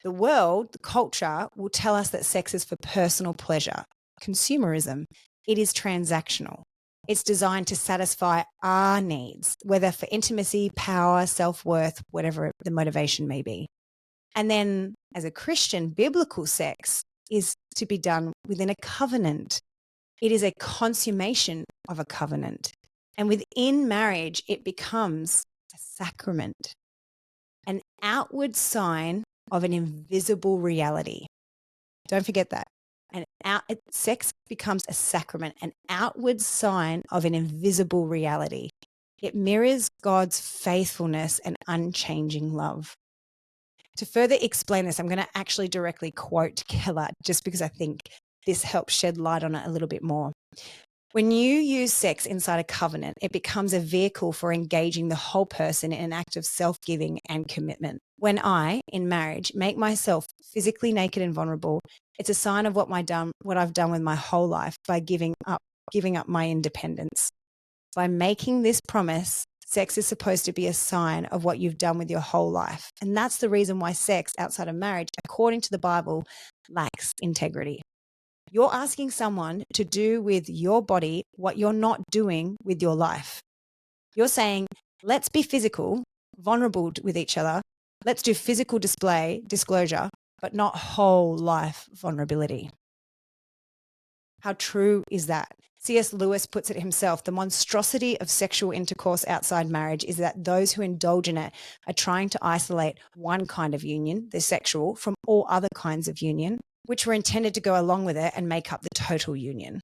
The world, the culture, will tell us that sex is for personal pleasure. Consumerism, it is transactional. It's designed to satisfy our needs, whether for intimacy, power, self-worth, whatever the motivation may be. And then as a Christian, biblical sex is to be done within a covenant. It is a consummation of a covenant. And within marriage, it becomes a sacrament, an outward sign of an invisible reality. Don't forget that. Sex becomes a sacrament, an outward sign of an invisible reality. It mirrors God's faithfulness and unchanging love. To further explain this, I'm going to actually directly quote Keller, just because I think this helps shed light on it a little bit more. When you use sex inside a covenant, it becomes a vehicle for engaging the whole person in an act of self-giving and commitment. When I, in marriage, make myself physically naked and vulnerable, it's a sign of what I've done with my whole life by giving up my independence. By making this promise, sex is supposed to be a sign of what you've done with your whole life. And that's the reason why sex outside of marriage, according to the Bible, lacks integrity. You're asking someone to do with your body what you're not doing with your life. You're saying, let's be physical, vulnerable with each other. Let's do physical disclosure, but not whole life vulnerability. How true is that? C.S. Lewis puts it himself, the monstrosity of sexual intercourse outside marriage is that those who indulge in it are trying to isolate one kind of union, the sexual, from all other kinds of union, which were intended to go along with it and make up the total union.